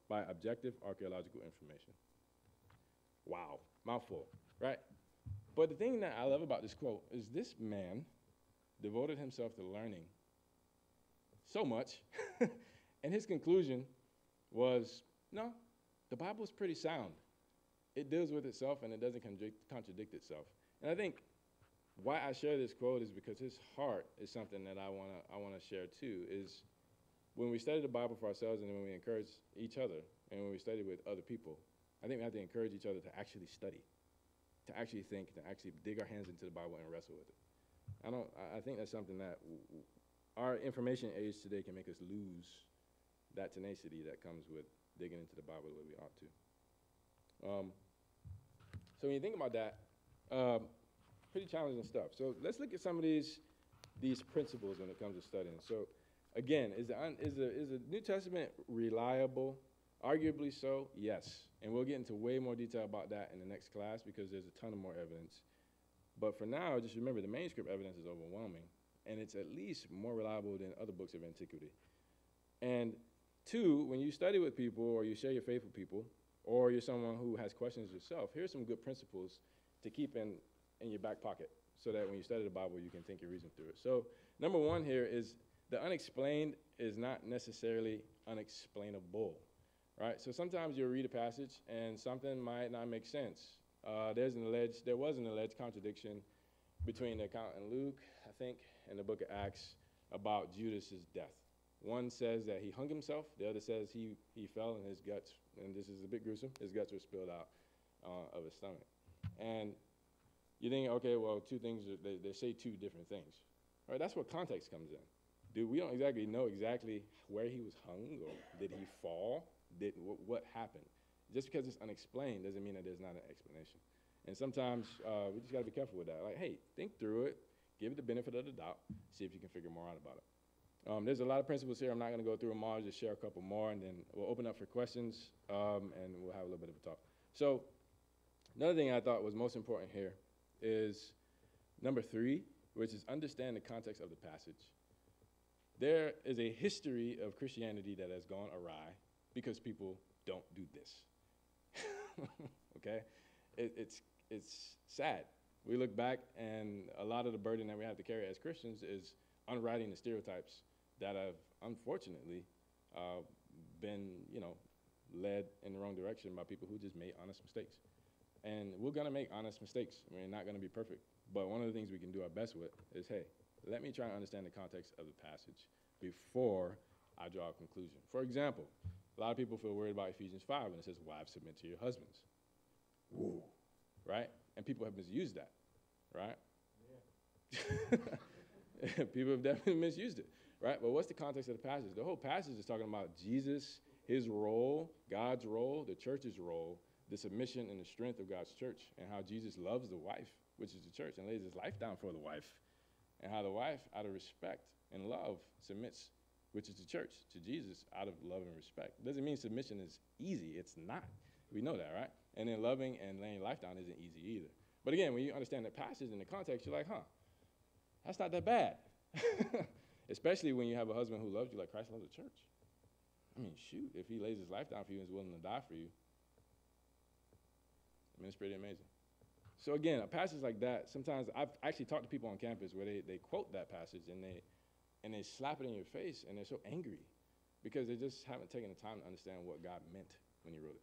by objective archaeological information. Wow, mouthful, right? But the thing that I love about this quote is this man devoted himself to learning so much, and his conclusion was, no, the Bible is pretty sound. It deals with itself, and it doesn't contradict itself. And I think why I share this quote is because his heart is something that I wanna share too, is when we study the Bible for ourselves and when we encourage each other and when we study with other people, I think we have to encourage each other to actually study, to actually think, to actually dig our hands into the Bible and wrestle with it. I think that's something that our information age today can make us lose that tenacity that comes with digging into the Bible the way we ought to. So when you think about that, pretty challenging stuff. So let's look at some of these principles when it comes to studying. So again, is the New Testament reliable? Arguably so, yes. And we'll get into way more detail about that in the next class because there's a ton of more evidence. But for now, just remember the manuscript evidence is overwhelming, and it's at least more reliable than other books of antiquity. And two, when you study with people or you share your faith with people, or you're someone who has questions yourself, here's some good principles to keep in your back pocket so that when you study the Bible, you can think your reason through it. So number one here is the unexplained is not necessarily unexplainable, right? So sometimes you'll read a passage and something might not make sense. There was an alleged contradiction between the account in Luke, I think, and the book of Acts about Judas's death. One says that he hung himself. The other says he fell and his guts, and this is a bit gruesome, his guts were spilled out of his stomach. And you think, okay, well, two things, they say two different things. All right, that's where context comes in. We don't exactly know exactly where he was hung, or did he fall? What happened? Just because it's unexplained doesn't mean that there's not an explanation. And sometimes we just got to be careful with that. Like, hey, think through it, give it the benefit of the doubt, see if you can figure more out about it. There's a lot of principles here. I'm not going to go through them all. I'll just share a couple more, and then we'll open up for questions, and we'll have a little bit of a talk. So another thing I thought was most important here is number 3, which is understand the context of the passage. There is a history of Christianity that has gone awry because people don't do this. Okay? It's sad. We look back, and a lot of the burden that we have to carry as Christians is unwriting the stereotypes that have, unfortunately, been, led in the wrong direction by people who just made honest mistakes. And we're going to make honest mistakes. We're not going to be perfect. But one of the things we can do our best with is, hey, let me try and understand the context of the passage before I draw a conclusion. For example, a lot of people feel worried about Ephesians 5 when it says, wives, submit to your husbands. Woo, right? And people have misused that, right? Yeah. People have definitely misused it, right? But what's the context of the passage? The whole passage is talking about Jesus, his role, God's role, the church's role, the submission and the strength of God's church, and how Jesus loves the wife, which is the church, and lays his life down for the wife, and how the wife, out of respect and love, submits, which is the church, to Jesus out of love and respect. Doesn't mean submission is easy. It's not. We know that, right? And then loving and laying life down isn't easy either. But again, when you understand the passage and the context, you're like, that's not that bad. Especially when you have a husband who loves you like Christ loves the church. I mean, shoot, if he lays his life down for you and is willing to die for you, I mean, it's pretty amazing. So again, a passage like that, sometimes I've actually talked to people on campus where they quote that passage and they slap it in your face and they're so angry because they just haven't taken the time to understand what God meant when he wrote it.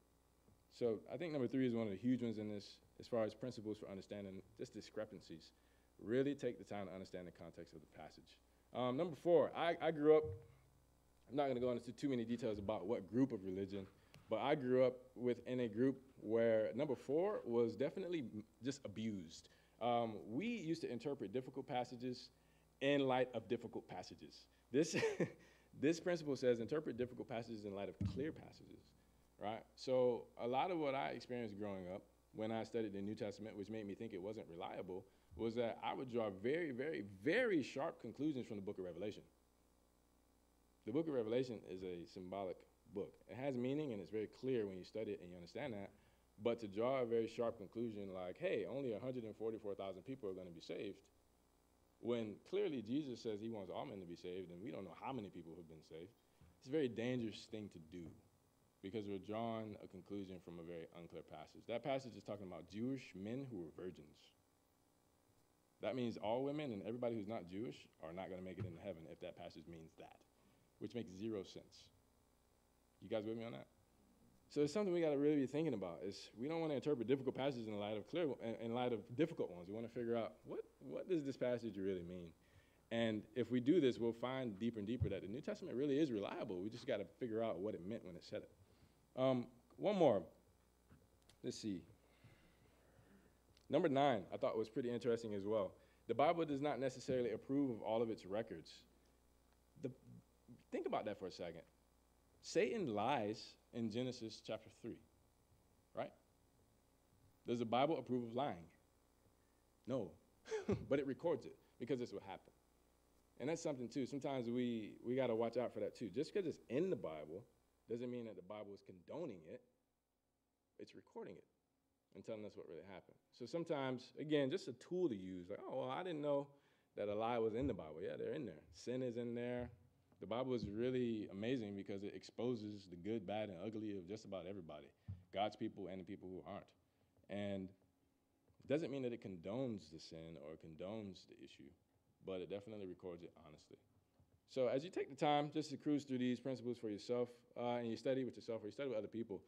So I think number 3 is one of the huge ones in this as far as principles for understanding just discrepancies. Really take the time to understand the context of the passage. Number 4, I grew up, I'm not going to go into too many details about what group of religion, but I grew up within a group where number 4 was definitely just abused. We used to interpret difficult passages in light of difficult passages. This principle says interpret difficult passages in light of clear passages, right? So a lot of what I experienced growing up when I studied the New Testament, which made me think it wasn't reliable, was that I would draw very, very, very sharp conclusions from the book of Revelation. The book of Revelation is a symbolic book. It has meaning and it's very clear when you study it and you understand that. But to draw a very sharp conclusion like, hey, only 144,000 people are going to be saved, when clearly Jesus says he wants all men to be saved and we don't know how many people have been saved, it's a very dangerous thing to do because we're drawing a conclusion from a very unclear passage. That passage is talking about Jewish men who were virgins. That means all women and everybody who's not Jewish are not going to make it into heaven if that passage means that, which makes zero sense. You guys with me on that? So it's something we got to really be thinking about. Is we don't want to interpret difficult passages in light of difficult ones. We want to figure out what does this passage really mean. And if we do this, we'll find deeper and deeper that the New Testament really is reliable. We just got to figure out what it meant when it said it. One more. Let's see. Number 9, I thought was pretty interesting as well. The Bible does not necessarily approve of all of its records. Think about that for a second. Satan lies in Genesis chapter 3, right? Does the Bible approve of lying? No, but it records it because it's what happened. And that's something, too. Sometimes we got to watch out for that, too. Just because it's in the Bible doesn't mean that the Bible is condoning it. It's recording it and telling us what really happened. So sometimes, again, just a tool to use. Like, oh, well, I didn't know that a lie was in the Bible. Yeah, they're in there. Sin is in there. The Bible is really amazing because it exposes the good, bad, and ugly of just about everybody, God's people and the people who aren't. And it doesn't mean that it condones the sin or condones the issue, but it definitely records it honestly. So as you take the time just to cruise through these principles for yourself, and you study with yourself or you study with other people,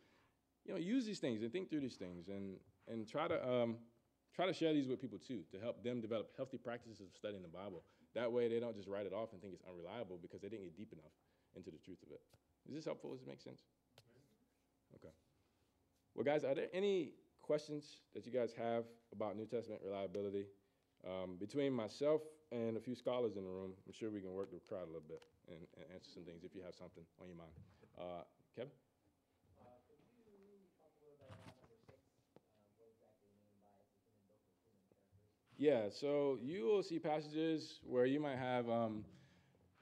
use these things and think through these things and try to share these with people too to help them develop healthy practices of studying the Bible. That way they don't just write it off and think it's unreliable because they didn't get deep enough into the truth of it. Is this helpful? Does it make sense? Okay. Well, guys, are there any questions that you guys have about New Testament reliability? Between myself and a few scholars in the room, I'm sure we can work the crowd a little bit and answer some things if you have something on your mind. Kevin? Could you talk a little bit about number 6? What exactly you mean by it's a human book with human characteristics? Yeah, so you will see passages where you might have,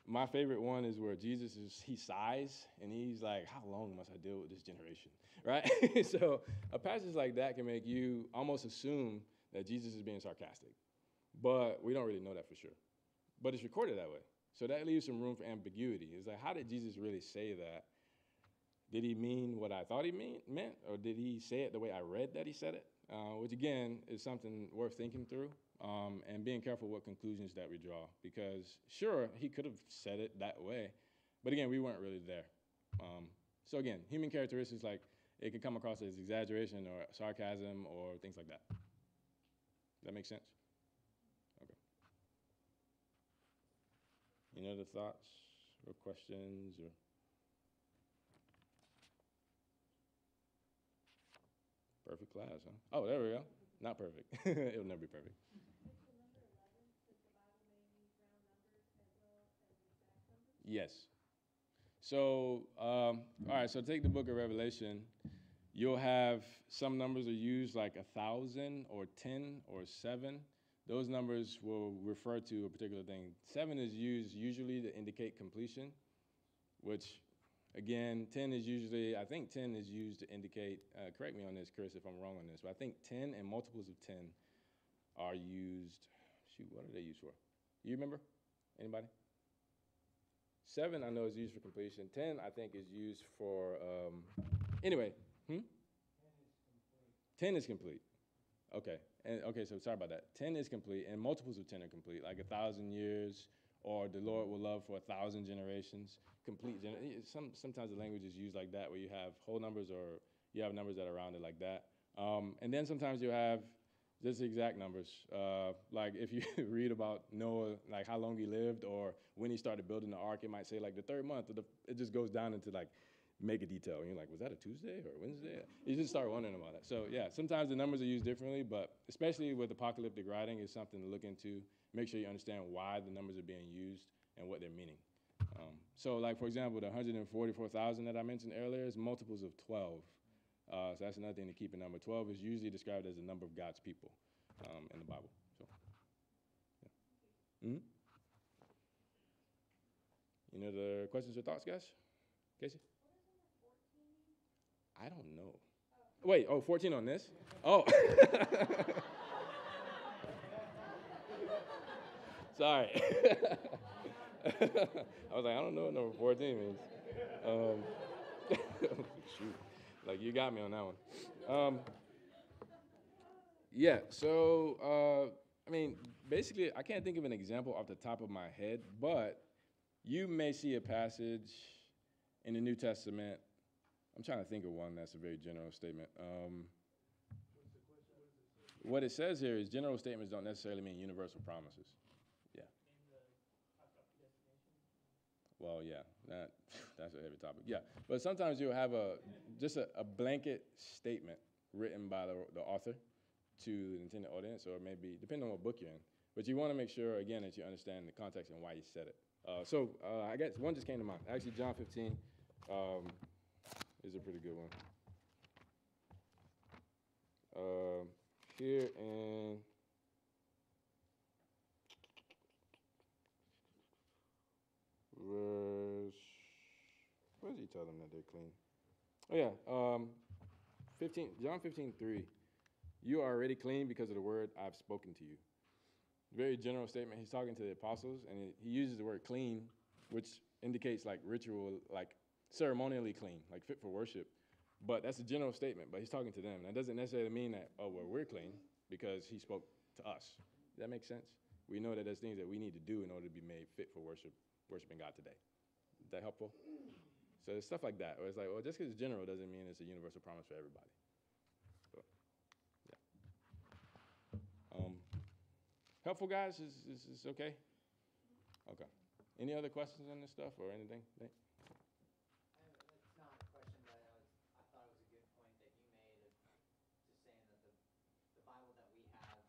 my favorite one is where he sighs, and he's like, how long must I deal with this generation, right? So a passage like that can make you almost assume that Jesus is being sarcastic, but we don't really know that for sure. But it's recorded that way, so that leaves some room for ambiguity. It's like, how did Jesus really say that? Did he mean what I thought he meant, or did he say it the way I read that he said it? Which, again, is something worth thinking through and being careful what conclusions that we draw. Because, sure, he could have said it that way, but, again, we weren't really there. So, again, human characteristics, like it could come across as exaggeration or sarcasm or things like that. Does that make sense? Okay. Any other thoughts or questions or... Perfect class, huh? Oh, there we go. Not perfect. It'll never be perfect. Yes. So, all right, so take the book of Revelation. You'll have some numbers are used like 1,000 or 10 or 7. Those numbers will refer to a particular thing. 7 is used usually to indicate completion, which, again, 10 is usually, I think 10 is used to indicate, correct me on this, Chris, if I'm wrong on this, but I think 10 and multiples of 10 are used, what are they used for? You remember? Anybody? 7, I know, is used for completion. 10, I think, is used for, anyway. 10 is complete. Okay. And okay, so sorry about that. 10 is complete, and multiples of 10 are complete, like 1,000 years, or the Lord will love for 1,000 generations. Sometimes the language is used like that, where you have whole numbers or you have numbers that are rounded like that. And then sometimes you have just exact numbers. Like if you read about Noah, like how long he lived or when he started building the ark, it might say like the 3rd month. It just goes down into like mega detail. And you're like, was that a Tuesday or Wednesday? You just start wondering about it. So yeah, sometimes the numbers are used differently, but especially with apocalyptic writing is something to look into. Make sure you understand why the numbers are being used and what they're meaning. So like, for example, the 144,000 that I mentioned earlier is multiples of 12. So that's another thing to keep in number. 12 is usually described as the number of God's people in the Bible. So, yeah. Mm-hmm. Any other questions or thoughts, guys? Casey? I don't know. Wait, 14 on this? Oh. Sorry. I was like, I don't know what number 14 means. Shoot. You got me on that one. Yeah, so, I mean, basically, I can't think of an example off the top of my head, but you may see a passage in the New Testament. I'm trying to think of one that's a very general statement. What it says here is general statements don't necessarily mean universal promises. Yeah. Well, yeah, that's a heavy topic. Yeah, but sometimes you'll have just a blanket statement written by the author to the intended audience, or maybe depending on what book you're in. But you want to make sure, again, that you understand the context and why you said it. I guess one just came to mind. Actually, John 15 is a pretty good one. Here in verse, where does he tell them that they're clean? Oh yeah, 15, John 15:3. You are already clean because of the word I've spoken to you. Very general statement. He's talking to the apostles, and he uses the word clean, which indicates like ritual, like ceremonially clean, like fit for worship. But that's a general statement, but he's talking to them. That doesn't necessarily mean that, oh, well, we're clean because he spoke to us. Does that make sense? We know that there's things that we need to do in order to be made fit for worshiping God today. Is that helpful? So there's stuff like that, where it's like, well, just because it's general doesn't mean it's a universal promise for everybody. So, yeah. Helpful, guys? Is okay? Okay. Any other questions on this stuff or anything? It's not a question, but I thought it was a good point that you made of just saying that the Bible that we have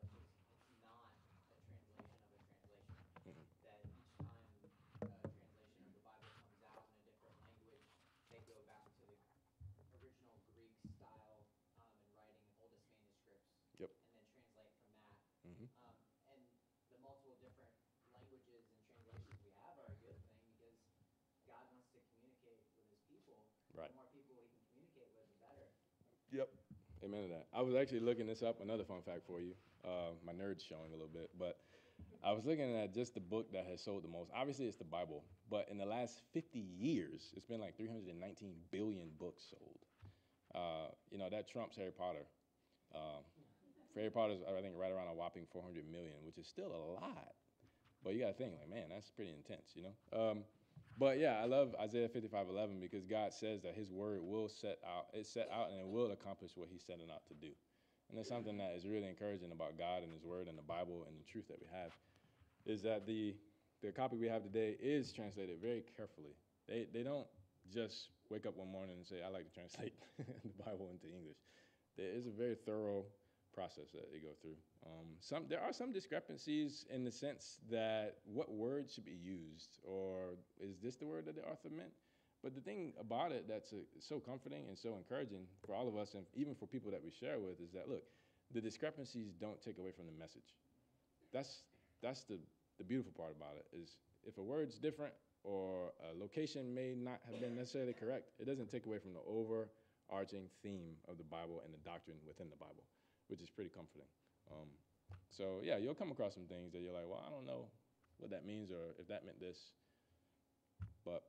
in English it's not a translation of a translation. Mm-hmm. That each time a translation of the Bible comes out in a different language, they go back to the original Greek style and writing oldest manuscripts. Yep. And then translate from that. Mm-hmm. And the multiple different languages and translations we have are a good thing because God wants to communicate with his people. Right. The more people he can communicate with, the better. Yep. Amen to that. I was actually looking this up. Another fun fact for you. My nerd's showing a little bit, but I was looking at just the book that has sold the most. Obviously, it's the Bible, but in the last 50 years, it's been like 319 billion books sold. That trumps Harry Potter. Harry Potter's, I think, right around a whopping 400 million, which is still a lot. But you got to think, like, man, that's pretty intense, But yeah, I love Isaiah 55:11 because God says that his word will set out and it will accomplish what he's setting out to do. And there's something that is really encouraging about God and his word and the Bible and the truth that we have is that the copy we have today is translated very carefully. They don't just wake up one morning and say, I like to translate the Bible into English. There is a very thorough process that they go through. There are some discrepancies in the sense that what word should be used, or is this the word that the author meant? But the thing about it that's so comforting and so encouraging for all of us, and even for people that we share with, is that, look, the discrepancies don't take away from the message. That's the beautiful part about it, is if a word's different or a location may not have been necessarily correct, it doesn't take away from the overarching theme of the Bible and the doctrine within the Bible, which is pretty comforting. So yeah, you'll come across some things that you're like, well, I don't know what that means or if that meant this, but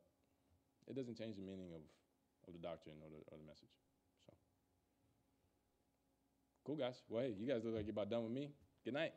it doesn't change the meaning of the doctrine or the message. So cool, guys. Well, hey, you guys look like you're about done with me. Good night.